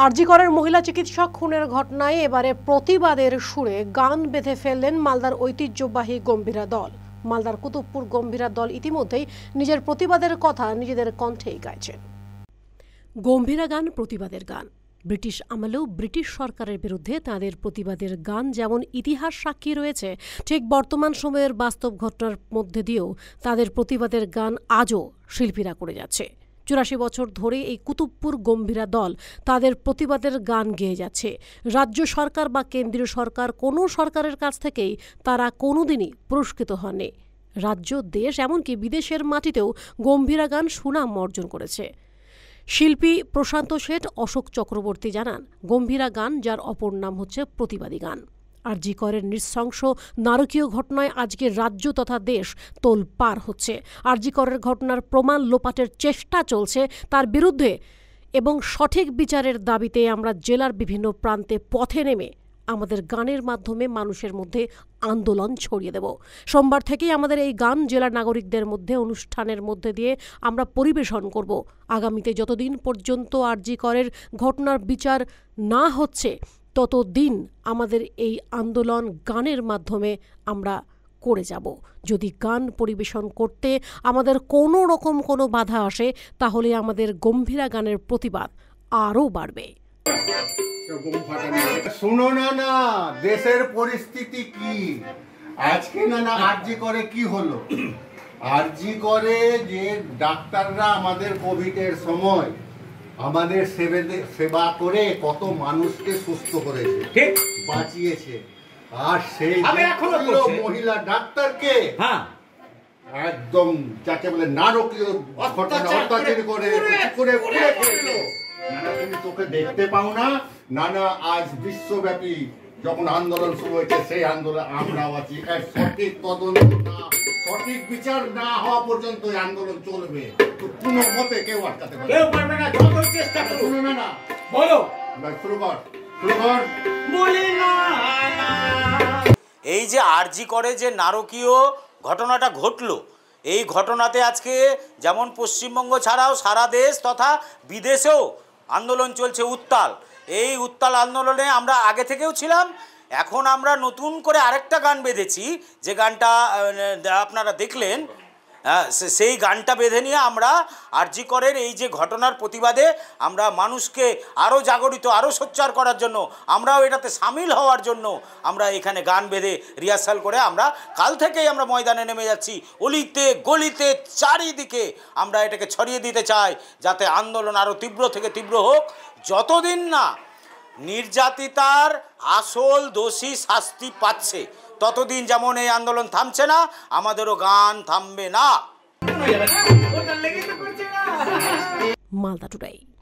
আরজি করের মহিলা চিকিৎসক খুনের ঘটনায় এবারে প্রতিবাদের সুরে গান বেঁধে ফেললেন মালদার ঐতিহ্যবাহী গম্ভীরা দল। মালদার কুতুবপুর গম্ভীরা দল ইতিমধ্যেই নিজের প্রতিবাদের কথা নিজেদের কণ্ঠেই গাইছেন। গম্ভীরা গান প্রতিবাদের গান। ব্রিটিশ আমলেও ব্রিটিশ সরকারের বিরুদ্ধে তাদের প্রতিবাদের গান যেমন ইতিহাস সাক্ষী রয়েছে, ঠিক বর্তমান সময়ের বাস্তব ঘটনার মধ্যে দিয়েও তাদের প্রতিবাদের গান আজও শিল্পীরা করে যাচ্ছে। 84 বছর ধরে এই কুতুবপুর গম্ভীরা দল তাদের প্রতিবাদের গান গেয়ে যাচ্ছে। রাজ্য সরকার বা কেন্দ্রীয় সরকার কোনো সরকারের কাছ থেকেই তারা কোনোদিনই পুরস্কৃত হননি। রাজ্য, দেশ, এমনকি বিদেশের মাটিতেও গম্ভীরা গান সুনাম অর্জন করেছে। শিল্পী প্রশান্ত শেঠ, অশোক চক্রবর্তী জানান, গম্ভীরা গান যার অপর নাম হচ্ছে প্রতিবাদী গান। আরজি করের নৃশংস নারকীয় ঘটনায় আজকে রাজ্য তথা দেশ তোলপাড় হচ্ছে। আরজি করের ঘটনার প্রমাণ লোপাটের চেষ্টা চলছে তার বিরুদ্ধে, এবং সঠিক বিচারের দাবিতে আমরা জেলার বিভিন্ন প্রান্তে পথে নেমে আমাদের গানের মাধ্যমে মানুষের মধ্যে আন্দোলন ছড়িয়ে দেব। সোমবার থেকেই আমাদের এই গান জেলার নাগরিকদের মধ্যে অনুষ্ঠানের মধ্যে দিয়ে আমরা পরিবেশন করব। আগামীতে যতদিন পর্যন্ত আরজি করের ঘটনার বিচার না হচ্ছে ততদিন আমাদের এই আন্দোলন গানের মাধ্যমে আমরা করে যাব। যদি গান পরিবেশন করতে আমাদের কোনো রকম কোনো বাধা আসে, তাহলে আমাদের গম্ভীরা গানের প্রতিবাদ আরও বাড়বে। শুনো না, দেশের পরিস্থিতি কি আজকে, না আরজি করে কি হলো। আরজি করে যে ডাক্তাররা আমাদের কোভিডের সময় আমাদের সেবা করে কত মানুষকে সুস্থ করেছে, বাঁচিয়েছে, আর সেই মহিলা ডাক্তারকে একদম যাকে বলে নারকীয় অত্যাচার করে তুমি তোকে দেখতে পাও না। নানা আজ বিশ্বব্যাপী যখন আন্দোলন শুরু হয়েছে, সেই আন্দোলন আমরাও আছি। সঠিক তদন্ত না, সঠিক বিচার না হওয়া পর্যন্ত এই আন্দোলন চলবে। কোনো মতে কেউ আটকাতে পারবে না। যত চেষ্টা করো না, বলো শুরু কর। এই যে আরজি করে যে নারকীয় ঘটনাটা ঘটলো, এই ঘটনাতে আজকে যেমন পশ্চিমবঙ্গ ছাড়াও সারা দেশ তথা বিদেশেও আন্দোলন চলছে উত্তাল। এই উত্তাল আন্দোলনে আমরা আগে থেকেও ছিলাম। এখন আমরা নতুন করে আরেকটা গান বেঁধেছি, যে গানটা আপনারা দেখলেন। সেই গানটা বেঁধে নিয়ে আমরা আরজি করের এই যে ঘটনার প্রতিবাদে আমরা মানুষকে আরও জাগরিত, আরও সোচ্চার করার জন্য, আমরাও এটাতে সামিল হওয়ার জন্য আমরা এখানে গান বেঁধে রিহার্সাল করে আমরা কাল থেকেই আমরা ময়দানে নেমে যাচ্ছি। অলিতে গলিতে চারিদিকে আমরা এটাকে ছড়িয়ে দিতে চাই, যাতে আন্দোলন আরও তীব্র থেকে তীব্র হোক। যতদিন না নির্যাতিতার আসল দোষী শাস্তি পাচ্ছে, ততদিন যেমন এই আন্দোলন থামছে না, আমাদেরও গান থামবে না। মালদা টুডে।